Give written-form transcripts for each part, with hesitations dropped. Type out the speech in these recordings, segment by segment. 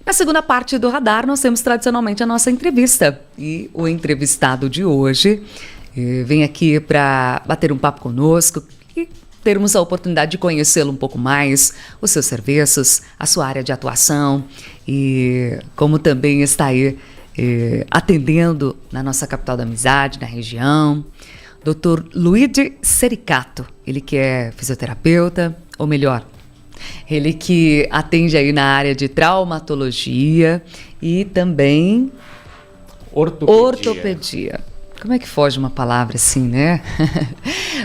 Na segunda parte do Radar, nós temos tradicionalmente a nossa entrevista. E o entrevistado de hoje vem aqui para bater um papo conosco e termos a oportunidade de conhecê-lo um pouco mais, os seus serviços, a sua área de atuação e como também está aí atendendo na nossa capital da amizade, na região. Dr. Luigi Sericato, ele que é fisioterapeuta, ou melhor, ele que atende aí na área de traumatologia e também ortopedia. Como é que foge uma palavra assim, né?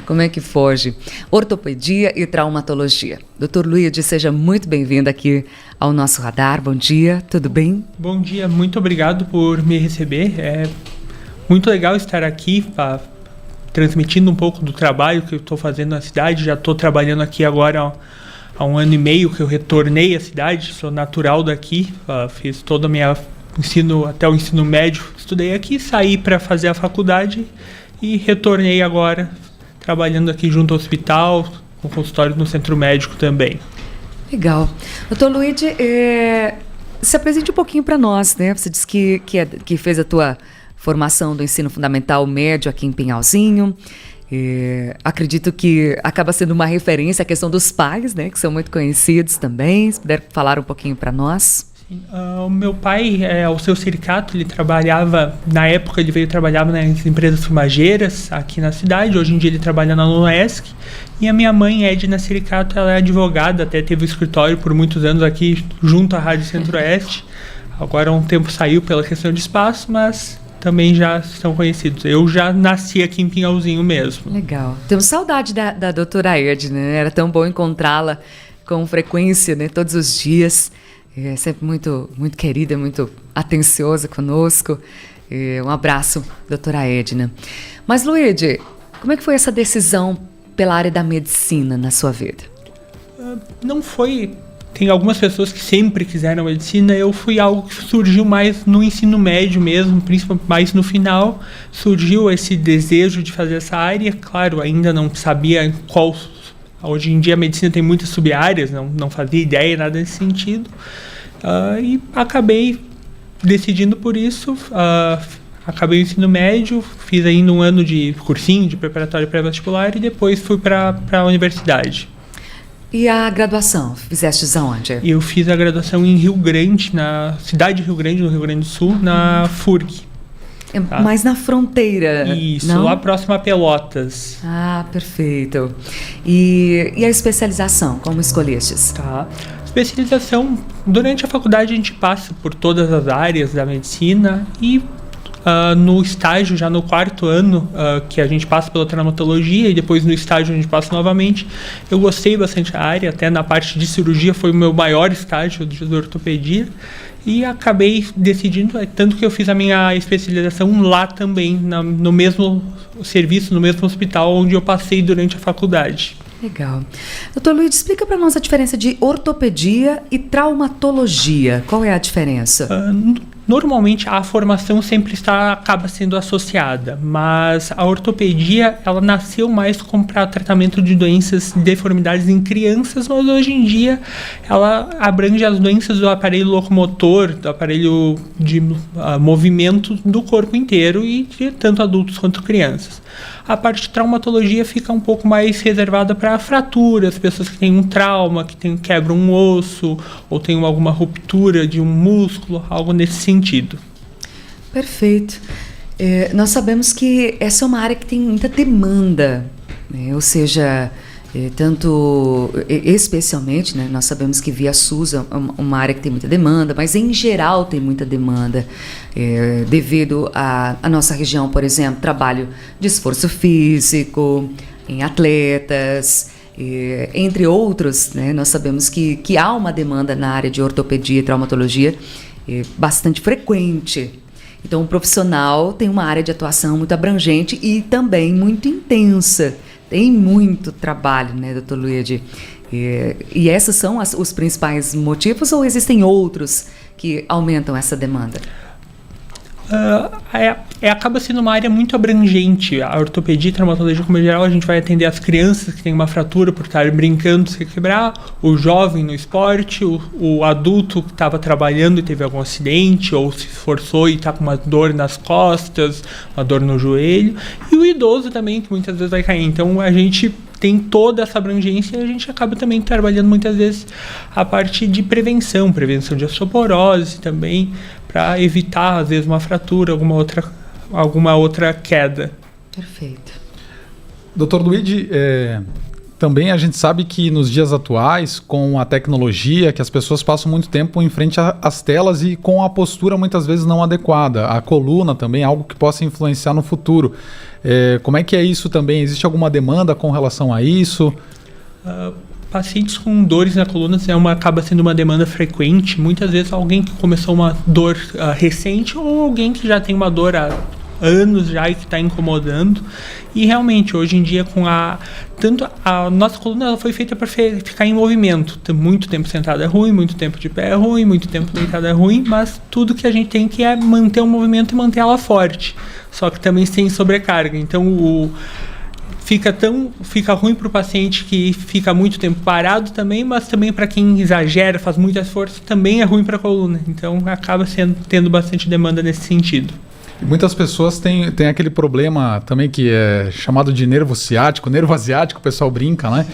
Como é que foge? Ortopedia e traumatologia. Dr. Luigi, seja muito bem-vindo aqui ao nosso Radar. Bom dia, tudo bem? Bom dia, muito obrigado por me receber. É muito legal estar aqui transmitindo um pouco do trabalho que eu estou fazendo na cidade. Já estou trabalhando aqui agora há 1 ano e meio que eu retornei à cidade, sou natural daqui, fiz todo o meu ensino, até o ensino médio, estudei aqui, saí para fazer a faculdade e retornei agora, trabalhando aqui junto ao hospital, com consultório no centro médico também. Legal. Doutor Luigi, se apresente um pouquinho para nós, né? Você disse que fez a tua formação do ensino fundamental médio aqui em Pinhalzinho. Acredito que acaba sendo uma referência a questão dos pais, né, que são muito conhecidos também. Se puder falar um pouquinho para nós. Sim, o meu pai, o seu Sericato, ele trabalhava, na época ele veio trabalhar nas empresas fumageiras aqui na cidade, hoje em dia ele trabalha na UNESC. E a minha mãe, Edna Sericato, ela é advogada, até teve o escritório por muitos anos aqui junto à Rádio Centro-Oeste. Agora há um tempo saiu pela questão de espaço, mas também já são conhecidos. Eu já nasci aqui em Pinhalzinho mesmo. Legal. Temos saudade da doutora Edna, né? Era tão bom encontrá-la com frequência, né? Todos os dias. Sempre muito, muito querida, muito atenciosa conosco. Um abraço, doutora Edna. Mas, Luigi, como é que foi essa decisão pela área da medicina na sua vida? Não foi... Tem algumas pessoas que sempre quiseram medicina, eu fui algo que surgiu mais no ensino médio mesmo, principalmente mais no final, surgiu esse desejo de fazer essa área, claro, ainda não sabia qual, hoje em dia a medicina tem muitas sub-áreas, não fazia ideia, nada nesse sentido, e acabei decidindo por isso, acabei o ensino médio, fiz ainda 1 ano de cursinho, de preparatório pré-vestibular e depois fui para a universidade. E a graduação, fizeste aonde? Eu fiz a graduação em Rio Grande, na cidade de Rio Grande, no Rio Grande do Sul, na FURG. Tá? Mais na fronteira. Isso, não? Lá próximo a Pelotas. Ah, perfeito. E a especialização, como escolhestes? Tá. Especialização, durante a faculdade a gente passa por todas as áreas da medicina e no estágio, já no 4º ano, que a gente passa pela traumatologia e depois no estágio a gente passa novamente, eu gostei bastante da área, até na parte de cirurgia foi o meu maior estágio de ortopedia e acabei decidindo, tanto que eu fiz a minha especialização lá também, no mesmo serviço, no mesmo hospital onde eu passei durante a faculdade. Legal. Doutor Luiz, explica para nós a diferença de ortopedia e traumatologia. Qual é a diferença? Normalmente a formação sempre acaba sendo associada, mas a ortopedia ela nasceu mais para tratamento de doenças, deformidades em crianças, mas hoje em dia ela abrange as doenças do aparelho locomotor, do aparelho de movimento do corpo inteiro e de tanto adultos quanto crianças. A parte de traumatologia fica um pouco mais reservada para fraturas, pessoas que têm um trauma, que quebram um osso ou têm alguma ruptura de um músculo, algo nesse sentido. Perfeito. Nós sabemos que essa é uma área que tem muita demanda, né? Ou seja, especialmente, né, nós sabemos que via SUS é uma área que tem muita demanda, mas em geral tem muita demanda, devido à nossa região, por exemplo, trabalho de esforço físico, em atletas, entre outros, né, nós sabemos que há uma demanda na área de ortopedia e traumatologia bastante frequente. Então o profissional tem uma área de atuação muito abrangente e também muito intensa. Tem muito trabalho, né, doutor Luigi? E esses são os principais motivos ou existem outros que aumentam essa demanda? Acaba sendo uma área muito abrangente. A ortopedia e traumatologia, como em geral, a gente vai atender as crianças que têm uma fratura por estarem brincando se quebrar, o jovem no esporte, o adulto que estava trabalhando e teve algum acidente, ou se esforçou e está com uma dor nas costas, uma dor no joelho, e o idoso também, que muitas vezes vai cair. Então, a gente tem toda essa abrangência e a gente acaba também trabalhando muitas vezes a parte de prevenção de osteoporose também, para evitar, às vezes, uma fratura, alguma outra queda. Perfeito. Dr. Luigi, também a gente sabe que nos dias atuais, com a tecnologia, que as pessoas passam muito tempo em frente às telas e com a postura muitas vezes não adequada. A coluna também é algo que possa influenciar no futuro. Como é que é isso também? Existe alguma demanda com relação a isso? Pacientes com dores na coluna acaba sendo uma demanda frequente. Muitas vezes alguém que começou uma dor recente ou alguém que já tem uma dor há anos já e que está incomodando. E realmente, hoje em dia, a nossa coluna ela foi feita para ficar em movimento. Muito tempo sentado é ruim, muito tempo de pé é ruim, muito tempo deitado é ruim, mas tudo que a gente tem que é manter o movimento e manter ela forte. Só que também sem sobrecarga. Então, fica ruim para o paciente que fica muito tempo parado também, mas também para quem exagera, faz muito esforço, também é ruim para a coluna. Então, acaba tendo bastante demanda nesse sentido. Muitas pessoas têm aquele problema também que é chamado de nervo ciático, nervo asiático, o pessoal brinca, né?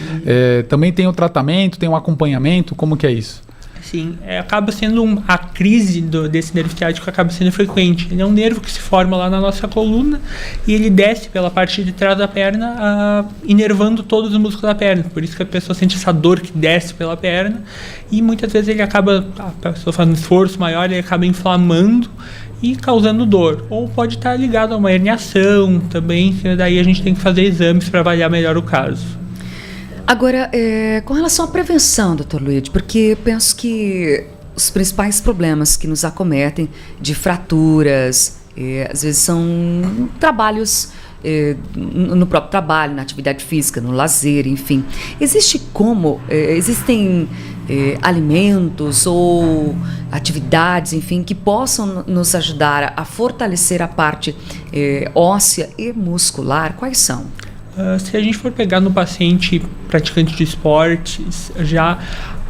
Também tem o tratamento, tem o acompanhamento, como que é isso? Sim, acaba sendo a crise desse nervo ciático acaba sendo frequente. Ele é um nervo que se forma lá na nossa coluna e ele desce pela parte de trás da perna, inervando todos os músculos da perna. Por isso que a pessoa sente essa dor que desce pela perna e muitas vezes a pessoa faz um esforço maior, ele acaba inflamando e causando dor. Ou pode estar ligado a uma herniação também, que daí a gente tem que fazer exames para avaliar melhor o caso. Agora, com relação à prevenção, Dr. Luigi, porque penso que os principais problemas que nos acometem de fraturas, às vezes são trabalhos, no próprio trabalho, na atividade física, no lazer, enfim. Existem alimentos ou atividades, enfim, que possam nos ajudar a fortalecer a parte óssea e muscular? Quais são? Se a gente for pegar no paciente praticante de esportes,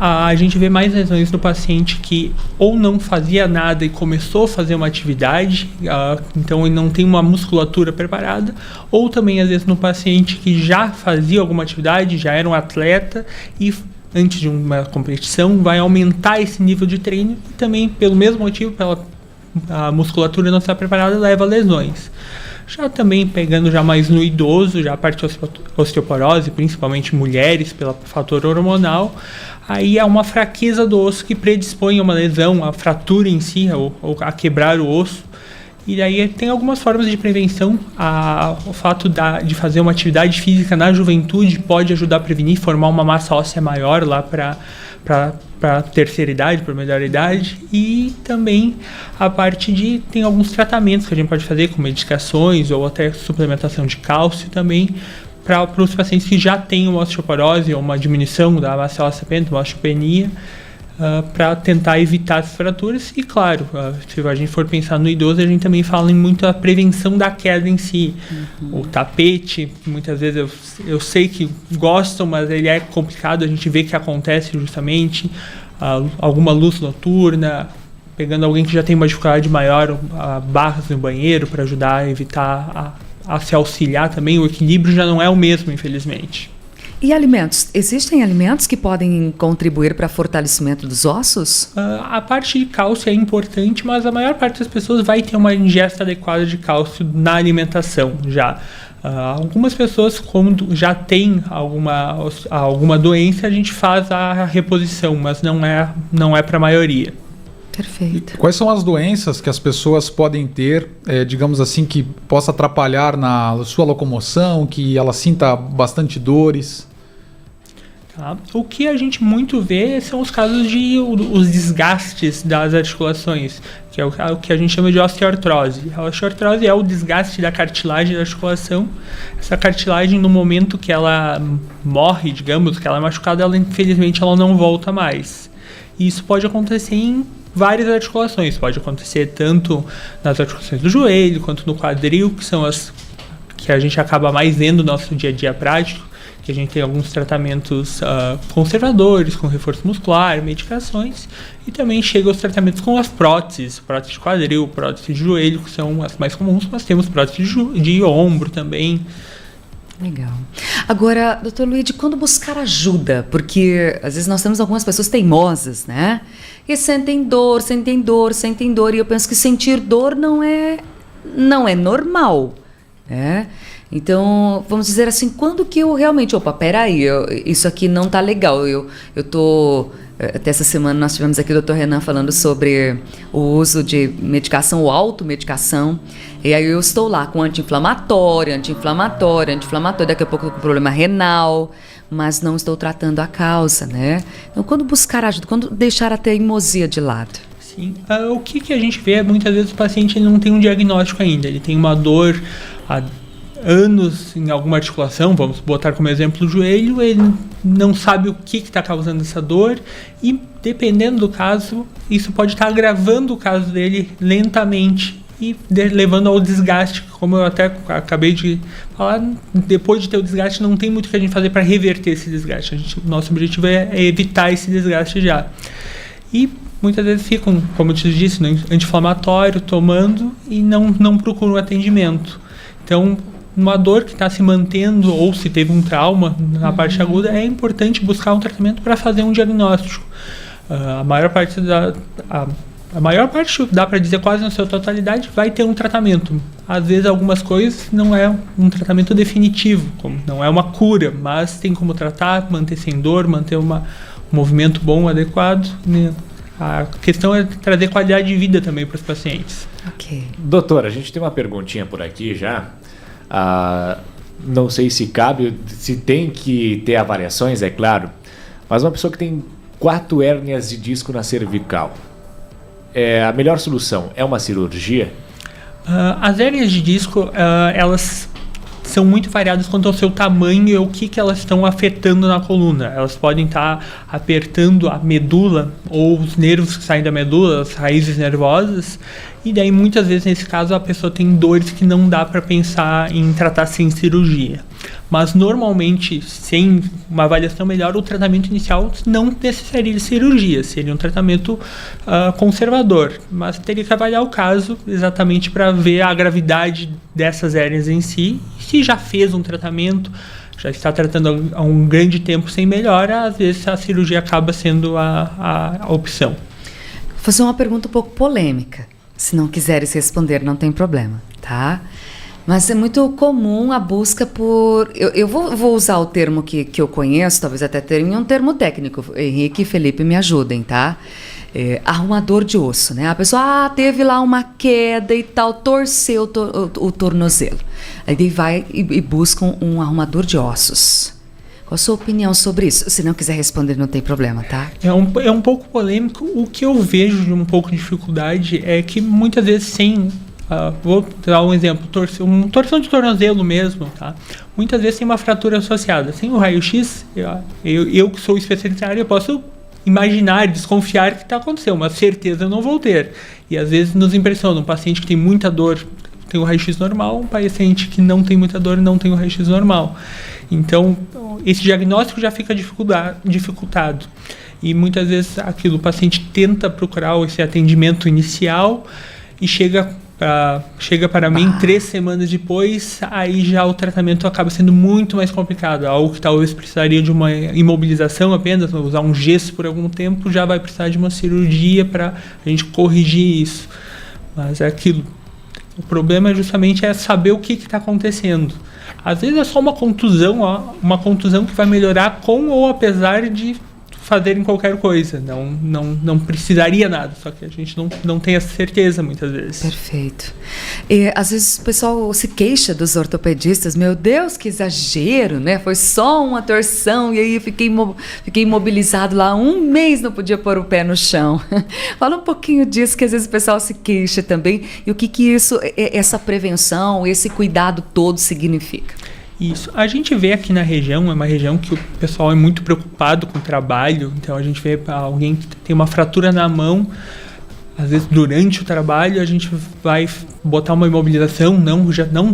a gente vê mais lesões no paciente que ou não fazia nada e começou a fazer uma atividade, então ele não tem uma musculatura preparada, ou também às vezes no paciente que já fazia alguma atividade, já era um atleta e antes de uma competição vai aumentar esse nível de treino e também pelo mesmo motivo, a musculatura não estar preparada, leva a lesões. Já também pegando mais no idoso, já a parte de osteoporose, principalmente mulheres, pelo fator hormonal, aí há uma fraqueza do osso que predispõe a uma lesão, a fratura em si, ou a quebrar o osso. E aí tem algumas formas de prevenção. O fato de fazer uma atividade física na juventude pode ajudar a prevenir, formar uma massa óssea maior lá para a terceira idade, para a melhor idade. E também a parte tem alguns tratamentos que a gente pode fazer, com medicações ou até suplementação de cálcio também, para os pacientes que já têm uma osteoporose ou uma diminuição da massa óssea, uma osteopenia, para tentar evitar as fraturas. E claro, se a gente for pensar no idoso, a gente também fala em muito a prevenção da queda em si. O tapete, muitas vezes eu sei que gostam, mas ele é complicado, a gente vê que acontece justamente, alguma luz noturna, pegando alguém que já tem uma dificuldade maior, barras no banheiro para ajudar a evitar, a se auxiliar também. O equilíbrio já não é o mesmo, infelizmente. E alimentos? Existem alimentos que podem contribuir para o fortalecimento dos ossos? A parte de cálcio é importante, mas a maior parte das pessoas vai ter uma ingesta adequada de cálcio na alimentação já. Algumas pessoas, quando já tem alguma doença, a gente faz a reposição, mas não é para a maioria. Perfeito. Quais são as doenças que as pessoas podem ter, digamos assim, que possa atrapalhar na sua locomoção, que ela sinta bastante dores? O que a gente muito vê são os casos os desgastes das articulações, que é o que a gente chama de osteoartrose. A osteoartrose é o desgaste da cartilagem da articulação. Essa cartilagem, no momento que ela morre, digamos, que ela é machucada, infelizmente ela não volta mais. E isso pode acontecer em várias articulações. Pode acontecer tanto nas articulações do joelho, quanto no quadril, que são as que a gente acaba mais vendo no nosso dia a dia prático, que a gente tem alguns tratamentos conservadores, com reforço muscular, medicações, e também chega os tratamentos com as próteses de quadril, prótese de joelho, que são as mais comuns, mas temos prótese de ombro também. Legal. Agora, doutor Luigi, quando buscar ajuda? Porque às vezes nós temos algumas pessoas teimosas, né? E sentem dor, e eu penso que sentir dor não é normal, né? Então, vamos dizer assim, quando que eu realmente, peraí, isso aqui não tá legal, eu tô... Até essa semana nós tivemos aqui o Dr. Renan falando sobre o uso de medicação ou automedicação, e aí eu estou lá com anti-inflamatório, daqui a pouco eu tô com problema renal, mas não estou tratando a causa, né? Então, quando buscar ajuda, quando deixar a teimosia de lado? Sim, o que a gente vê é muitas vezes o paciente não tem um diagnóstico ainda, ele tem uma dor há anos em alguma articulação, vamos botar como exemplo o joelho, ele não sabe o que está causando essa dor e, dependendo do caso, isso pode estar agravando o caso dele lentamente e levando ao desgaste, como eu até acabei de falar. Depois de ter o desgaste, não tem muito o que a gente fazer para reverter esse desgaste. Nosso objetivo é evitar esse desgaste já. E muitas vezes ficam, como eu te disse, no anti-inflamatório, tomando e não procuram atendimento. Então, uma dor que está se mantendo ou se teve um trauma na parte aguda, é importante buscar um tratamento para fazer um diagnóstico. A maior parte, dá para dizer quase na sua totalidade, vai ter um tratamento. Às vezes algumas coisas não é um tratamento definitivo, não é uma cura, mas tem como tratar, manter sem dor, manter um movimento bom, adequado. A questão é trazer qualidade de vida também para os pacientes. Ok. Doutora, a gente tem uma perguntinha por aqui já. Não sei se cabe, se tem que ter avaliações, é claro, mas uma pessoa que tem 4 hérnias de disco na cervical, a melhor solução é uma cirurgia? As hérnias de disco, elas são muito variadas quanto ao seu tamanho e o que elas estão afetando na coluna. Elas podem estar apertando a medula ou os nervos que saem da medula, as raízes nervosas, e daí muitas vezes nesse caso a pessoa tem dores que não dá para pensar em tratar sem cirurgia. Mas normalmente, sem uma avaliação melhor, o tratamento inicial não necessitaria de cirurgia, seria um tratamento conservador, mas teria que avaliar o caso exatamente para ver a gravidade dessas hérnias em si. Se já fez um tratamento, já está tratando há um grande tempo sem melhora, às vezes a cirurgia acaba sendo a opção. Vou fazer uma pergunta um pouco polêmica. Se não quiseres responder, não tem problema, tá? Mas é muito comum a busca por... Eu vou usar o termo que eu conheço, talvez até tenha um termo técnico. Henrique e Felipe me ajudem, tá? Arrumador de osso, né? A pessoa teve lá uma queda e tal, torceu o tornozelo. Aí vai e busca um arrumador de ossos. Qual a sua opinião sobre isso? Se não quiser responder, não tem problema, tá? É um pouco polêmico. O que eu vejo de um pouco de dificuldade é que muitas vezes vou dar um exemplo, torção de tornozelo mesmo, tá? Muitas vezes tem uma fratura associada. Sem o raio-x, eu que sou especialista na área, eu posso imaginar, desconfiar que está acontecendo, mas certeza eu não vou ter. E às vezes nos impressiona, um paciente que tem muita dor tem o raio-x normal, um paciente que não tem muita dor não tem o raio-x normal. Então, esse diagnóstico já fica dificultado. E muitas vezes o paciente tenta procurar esse atendimento inicial e chega para mim 3 semanas depois, aí já o tratamento acaba sendo muito mais complicado. Algo que talvez precisaria de uma imobilização apenas, usar um gesso por algum tempo, já vai precisar de uma cirurgia para a gente corrigir isso. Mas é aquilo. O problema justamente é saber o que está acontecendo. Às vezes é só uma contusão que vai melhorar com ou apesar de fazerem qualquer coisa. Não precisaria nada, só que a gente não tem essa certeza muitas vezes. Perfeito. E, às vezes o pessoal se queixa dos ortopedistas, meu Deus, que exagero, né? Foi só uma torção e aí fiquei imobilizado lá 1 mês, não podia pôr o pé no chão. Fala um pouquinho disso, que às vezes o pessoal se queixa também, e o que isso, essa prevenção, esse cuidado todo significa. Isso. A gente vê aqui na região, é uma região que o pessoal é muito preocupado com o trabalho, então a gente vê alguém que tem uma fratura na mão, Às vezes, durante o trabalho, a gente vai botar uma imobilização,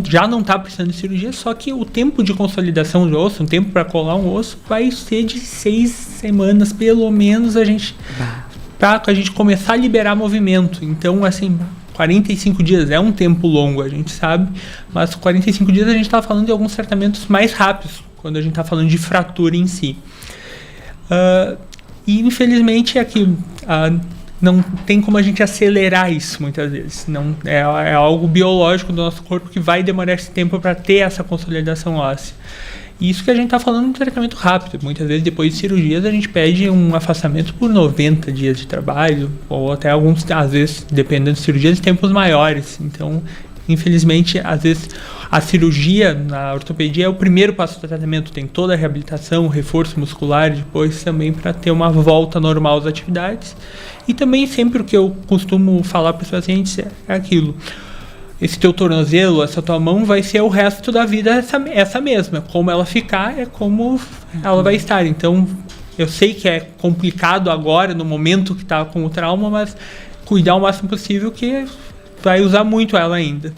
já não está precisando de cirurgia, só que o tempo de consolidação do osso, um tempo para colar um osso, vai ser de 6 semanas, pelo menos, para a gente começar a liberar movimento. Então, assim, 45 dias é um tempo longo, a gente sabe, mas 45 dias a gente está falando de alguns tratamentos mais rápidos, quando a gente está falando de fratura em si. E, infelizmente, aqui... não tem como a gente acelerar isso muitas vezes. Não, é algo biológico do nosso corpo que vai demorar esse tempo para ter essa consolidação óssea. E isso que a gente está falando de um tratamento rápido. Muitas vezes, depois de cirurgias, a gente pede um afastamento por 90 dias de trabalho, ou até alguns, às vezes, dependendo de cirurgias, tempos maiores. Então, infelizmente, às vezes, a cirurgia na ortopedia é o primeiro passo do tratamento. Tem toda a reabilitação, reforço muscular, depois também para ter uma volta normal às atividades. E também sempre o que eu costumo falar para os pacientes é aquilo. Esse teu tornozelo, essa tua mão vai ser o resto da vida essa mesma. Como ela ficar é como ela vai estar. Então, eu sei que é complicado agora, no momento que está com o trauma, mas cuidar o máximo possível que vai usar muito ela ainda.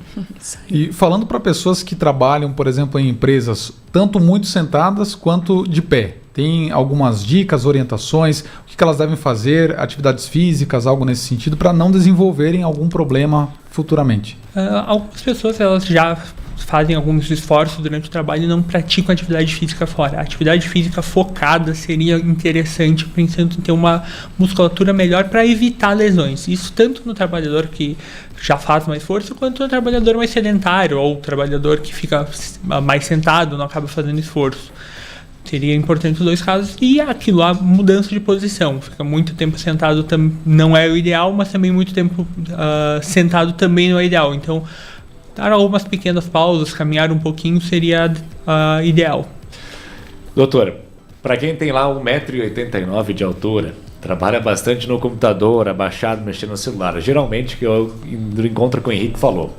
E falando para pessoas que trabalham, por exemplo, em empresas, tanto muito sentadas quanto de pé, tem algumas dicas, orientações, o que elas devem fazer, atividades físicas, algo nesse sentido, para não desenvolverem algum problema futuramente? Algumas pessoas elas já fazem alguns esforços durante o trabalho e não praticam atividade física fora. A atividade física focada seria interessante, pensando em ter uma musculatura melhor para evitar lesões. Isso tanto no trabalhador que já faz mais força, quanto no trabalhador mais sedentário, ou trabalhador que fica mais sentado, não acaba fazendo esforço. Seria importante os dois casos. E aquilo, a mudança de posição. Fica muito tempo sentado não é o ideal, mas também muito tempo sentado também não é ideal. Então, dar algumas pequenas pausas, caminhar um pouquinho seria ideal. Doutor, para quem tem lá 1,89 m de altura, trabalha bastante no computador, abaixado, mexendo no celular. Geralmente, que eu encontro com o Henrique falou,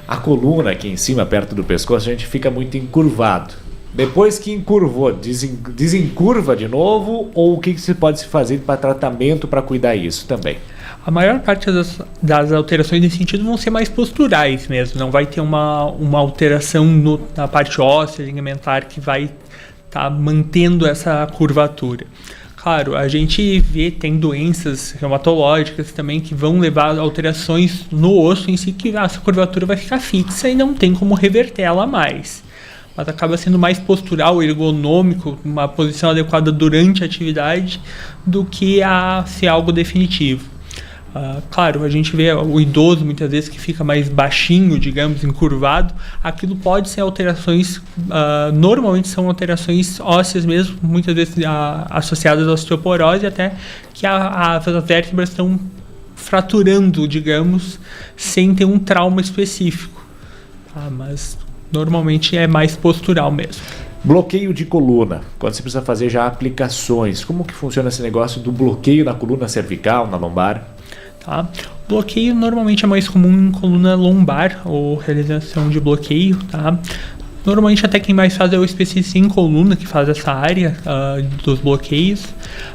a coluna aqui em cima, perto do pescoço, a gente fica muito encurvado. Depois que encurvou, desencurva de novo, ou o que se pode fazer para tratamento para cuidar isso também? A maior parte das alterações nesse sentido vão ser mais posturais mesmo, não vai ter uma alteração na parte óssea, ligamentar, que vai estar mantendo essa curvatura. Claro, a gente tem doenças reumatológicas também que vão levar a alterações no osso em si, que essa curvatura vai ficar fixa e não tem como reverter ela mais. Mas acaba sendo mais postural, ergonômico, uma posição adequada durante a atividade, do que ser algo definitivo. Claro, a gente vê o idoso muitas vezes que fica mais baixinho, digamos, encurvado. Aquilo pode ser alterações, normalmente são alterações ósseas mesmo, muitas vezes associadas à osteoporose, até que as vértebras estão fraturando, digamos, sem ter um trauma específico. Mas normalmente é mais postural mesmo. Bloqueio de coluna, quando você precisa fazer já aplicações, como que funciona esse negócio do bloqueio na coluna cervical, na lombar? Tá. Bloqueio normalmente é mais comum em coluna lombar, ou realização de bloqueio, tá? Normalmente até quem mais faz é o especialista em coluna, que faz essa área dos bloqueios,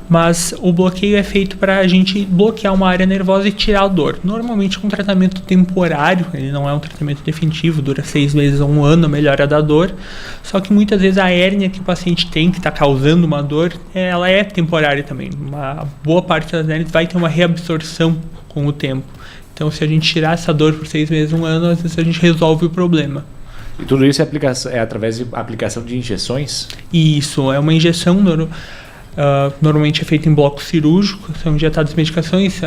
mas o bloqueio é feito para a gente bloquear uma área nervosa e tirar a dor. Normalmente com um tratamento temporário, ele não é um tratamento definitivo, dura 6 meses ou 1 ano a melhora da dor, só que muitas vezes a hérnia que o paciente tem, que está causando uma dor, ela é temporária também. Uma boa parte das hérnias vai ter uma reabsorção com o tempo. Então se a gente tirar essa dor por 6 meses, 1 ano, às vezes a gente resolve o problema. E tudo isso é através de aplicação de injeções? Isso, é uma injeção, normalmente é feita em bloco cirúrgico, são injetadas medicações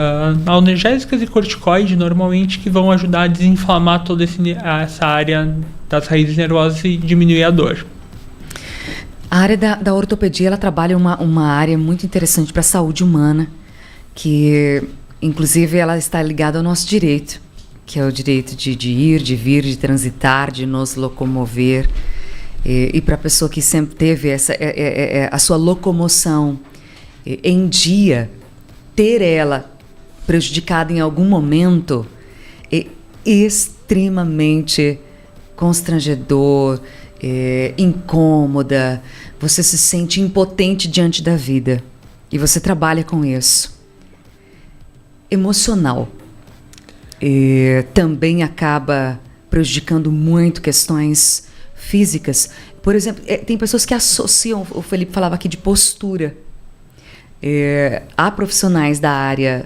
analgésicas e corticoides, normalmente, que vão ajudar a desinflamar toda essa área das raízes nervosas e diminuir a dor. A área da ortopedia, ela trabalha uma área muito interessante para a saúde humana, que, inclusive, ela está ligada ao nosso direito, que é o direito de ir, de vir, de transitar, de nos locomover. E para a pessoa que sempre teve a sua locomoção em dia, ter ela prejudicada em algum momento é extremamente constrangedor, incômoda, você se sente impotente diante da vida e você trabalha com isso. emocional também acaba prejudicando muito questões físicas. Por exemplo, tem pessoas que associam, o Felipe falava aqui de postura. Há profissionais da área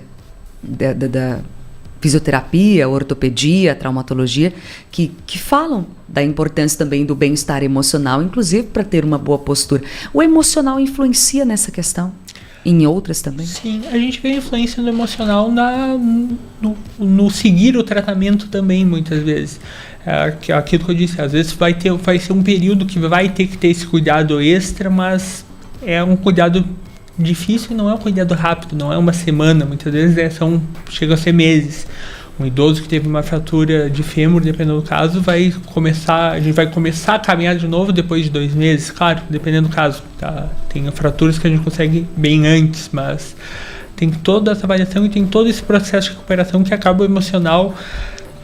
da fisioterapia, ortopedia, traumatologia, que falam da importância também do bem-estar emocional, inclusive para ter uma boa postura. O emocional influencia nessa questão? Em outras também? Sim, a gente vê a influência do emocional no seguir o tratamento também, muitas vezes. Aquilo que eu disse, às vezes vai ser um período que vai ter que ter esse cuidado extra, mas é um cuidado difícil, não é um cuidado rápido, não é uma semana, muitas vezes chega a ser meses. Um idoso que teve uma fratura de fêmur, dependendo do caso, a gente vai começar a caminhar de novo depois de 2 meses, claro, dependendo do caso. Tá? Tem fraturas que a gente consegue bem antes, mas tem toda essa avaliação e tem todo esse processo de recuperação que acaba o emocional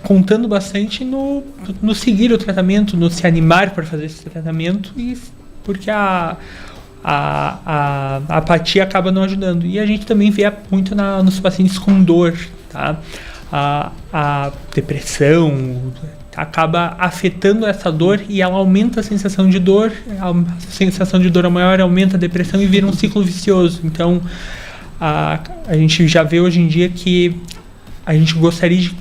contando bastante no seguir o tratamento, no se animar para fazer esse tratamento, porque a apatia acaba não ajudando. E a gente também vê muito nos pacientes com dor, tá? A depressão acaba afetando essa dor e ela aumenta a sensação de dor. A sensação de dor é maior, aumenta a depressão e vira um ciclo vicioso. Então, a gente já vê hoje em dia que a gente gostaria de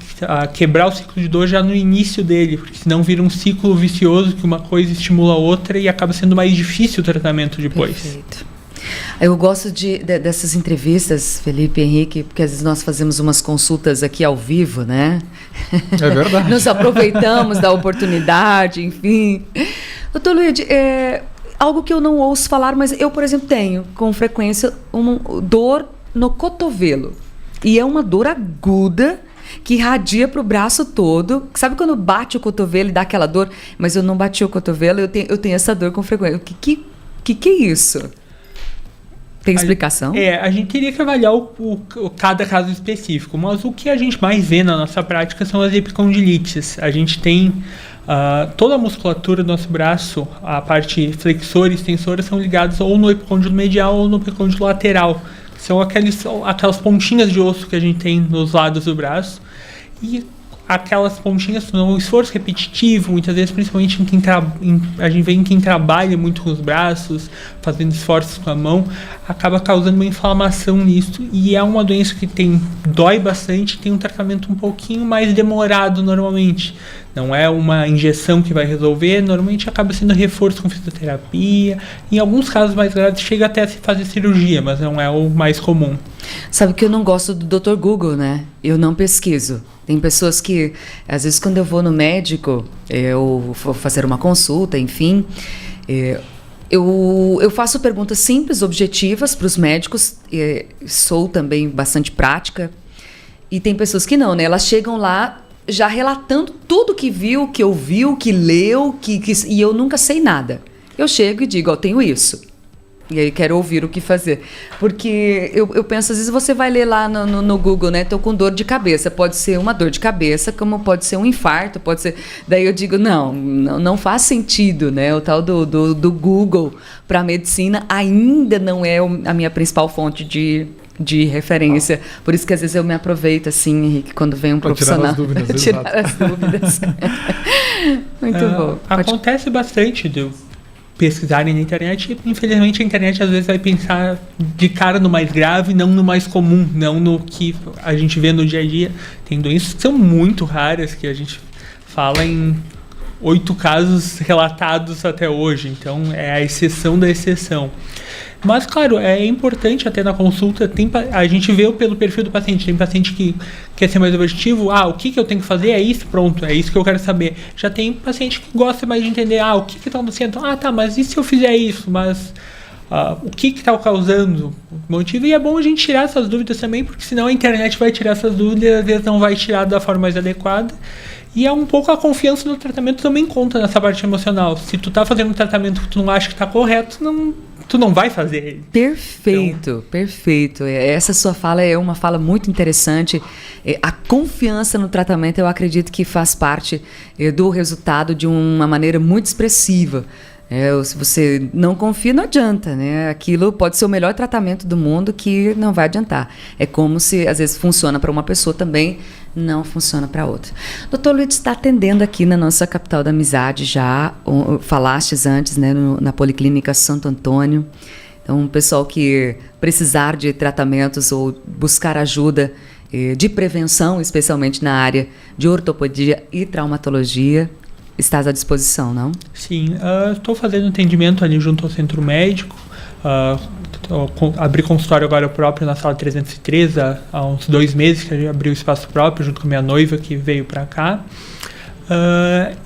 quebrar o ciclo de dor já no início dele, porque senão vira um ciclo vicioso que uma coisa estimula a outra e acaba sendo mais difícil o tratamento depois. Perfeito. Eu gosto dessas entrevistas, Felipe e Henrique, porque às vezes nós fazemos umas consultas aqui ao vivo, né? É verdade. Nos aproveitamos da oportunidade, enfim. Doutor Luiz, algo que eu não ouço falar, mas eu, por exemplo, tenho com frequência uma dor no cotovelo. E é uma dor aguda que irradia para o braço todo. Sabe quando bate o cotovelo e dá aquela dor? Mas eu não bati o cotovelo, eu tenho essa dor com frequência. O que é isso? Tem explicação? A gente teria que avaliar cada caso específico, mas o que a gente mais vê na nossa prática são as epicondilites. A gente tem toda a musculatura do nosso braço, a parte flexora e extensora, são ligadas ou no epicôndilo medial ou no epicôndilo lateral. São aquelas pontinhas de osso que a gente tem nos lados do braço. E aquelas pontinhas são um esforço repetitivo, muitas vezes, principalmente a gente vê em quem trabalha muito com os braços, fazendo esforços com a mão, acaba causando uma inflamação nisso, e é uma doença que dói bastante, tem um tratamento um pouquinho mais demorado normalmente. Não é uma injeção que vai resolver, normalmente acaba sendo reforço com fisioterapia, em alguns casos mais graves chega até a se fazer cirurgia, mas não é o mais comum. Sabe que eu não gosto do Dr. Google, né? Eu não pesquiso. Tem pessoas que, às vezes, quando eu vou no médico, eu vou fazer uma consulta, enfim, eu faço perguntas simples, objetivas para os médicos, sou também bastante prática, e tem pessoas que não, né? Elas chegam lá já relatando tudo que viu, que ouviu, que leu, e eu nunca sei nada. Eu chego e digo, tenho isso. E aí quero ouvir o que fazer. Porque eu penso, às vezes você vai ler lá no Google, né? Tô com dor de cabeça. Pode ser uma dor de cabeça, como pode ser um infarto, pode ser... Daí eu digo, não faz sentido, né? O tal do Google para medicina ainda não é a minha principal fonte de referência. Por isso que às vezes eu me aproveito, assim, Henrique, quando vem um profissional. Tirar as dúvidas. Muito bom. Acontece bastante pesquisarem na internet, e infelizmente a internet às vezes vai pensar de cara no mais grave, não no mais comum, não no que a gente vê no dia a dia. Tem doenças que são muito raras, que a gente fala em 8 casos relatados até hoje, então é a exceção da exceção. Mas, claro, é importante até na consulta, a gente vê pelo perfil do paciente. Tem paciente que quer ser mais objetivo, o que eu tenho que fazer? É isso, pronto, é isso que eu quero saber. Já tem paciente que gosta mais de entender, o que está acontecendo? Tá, mas e se eu fizer isso? Mas o que está causando o motivo? E é bom a gente tirar essas dúvidas também, porque senão a internet vai tirar essas dúvidas e às vezes não vai tirar da forma mais adequada. E é um pouco a confiança no tratamento também conta nessa parte emocional. Se tu tá fazendo um tratamento que tu não acha que tá correto, tu não vai fazer ele. Perfeito, então... perfeito. Essa sua fala é uma fala muito interessante. A confiança no tratamento, eu acredito que faz parte do resultado de uma maneira muito expressiva. Se você não confia, não adianta, né? Aquilo pode ser o melhor tratamento do mundo que não vai adiantar. É como se, às vezes, funciona para uma pessoa também, não funciona para outra. Doutor Luiz está atendendo aqui na nossa capital da amizade já, falastes antes, né, na Policlínica Santo Antônio. Então, o pessoal que precisar de tratamentos ou buscar ajuda de prevenção, especialmente na área de ortopedia e traumatologia, estás à disposição, não? Sim, estou fazendo atendimento ali junto ao centro médico. Abri consultório agora próprio na sala 303, há uns 2 meses que a gente abriu espaço próprio junto com a minha noiva que veio para cá.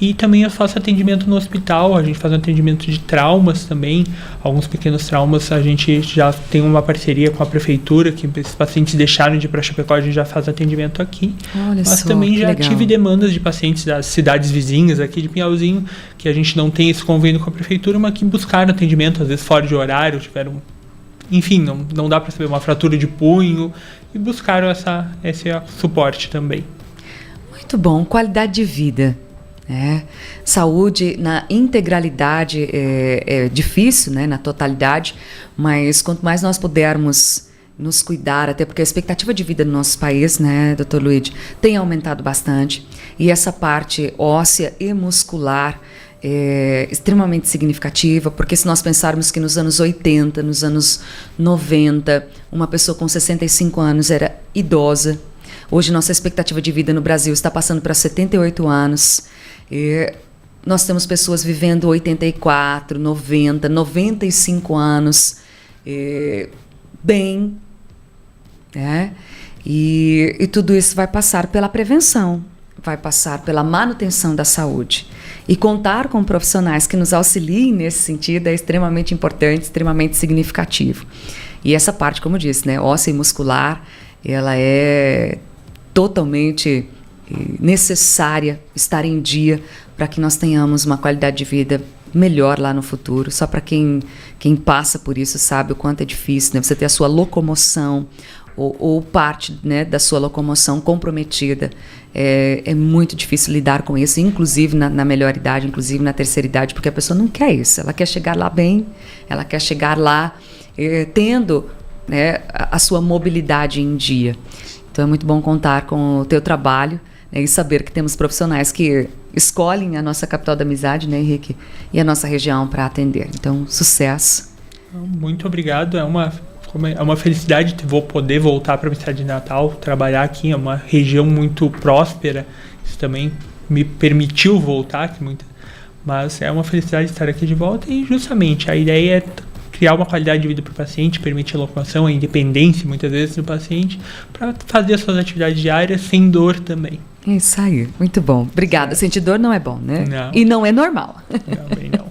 E também eu faço atendimento no hospital, a gente faz um atendimento de traumas também, alguns pequenos traumas, a gente já tem uma parceria com a prefeitura, que esses pacientes deixaram de ir para Chapecó, a gente já faz atendimento aqui. Olha Mas só, também já legal. tive demandas de pacientes das cidades vizinhas aqui de Pinhalzinho, que a gente não tem esse convênio com a prefeitura, mas que buscaram atendimento, às vezes fora de horário, tiveram, enfim, não dá para saber, uma fratura de punho, e buscaram esse suporte também. Muito bom, qualidade de vida. Saúde na integralidade é difícil, né, na totalidade, mas quanto mais nós pudermos nos cuidar, até porque a expectativa de vida no nosso país, né, doutor Luiz, tem aumentado bastante, e essa parte óssea e muscular é extremamente significativa, porque se nós pensarmos que nos anos 80, nos anos 90, uma pessoa com 65 anos era idosa. Hoje nossa expectativa de vida no Brasil está passando para 78 anos. Nós temos pessoas vivendo 84, 90, 95 anos bem, né? E tudo isso vai passar pela prevenção, vai passar pela manutenção da saúde. E contar com profissionais que nos auxiliem nesse sentido é extremamente importante, extremamente significativo. E essa parte, como eu disse, né, óssea e muscular, ela é totalmente necessária estar em dia para que nós tenhamos uma qualidade de vida melhor lá no futuro. Só para quem passa por isso sabe o quanto é difícil, né? Você ter a sua locomoção ou parte, né, da sua locomoção comprometida. É muito difícil lidar com isso, inclusive na melhor idade, inclusive na terceira idade, porque a pessoa não quer isso. Ela quer chegar lá bem, ela quer chegar lá tendo, né, a sua mobilidade em dia. Então é muito bom contar com o teu trabalho, né, e saber que temos profissionais que escolhem a nossa capital da amizade, né, Henrique, e a nossa região para atender. Então, sucesso. Muito obrigado. É uma felicidade poder voltar para a minha cidade de Natal, trabalhar aqui. É uma região muito próspera. Isso também me permitiu voltar, mas é uma felicidade estar aqui de volta. E justamente a ideia é criar uma qualidade de vida para o paciente, permitir a locomoção, a independência, muitas vezes, do paciente, para fazer as suas atividades diárias sem dor também. Isso aí, muito bom. Obrigada. Sentir dor não é bom, né? Não. E não é normal. Também não.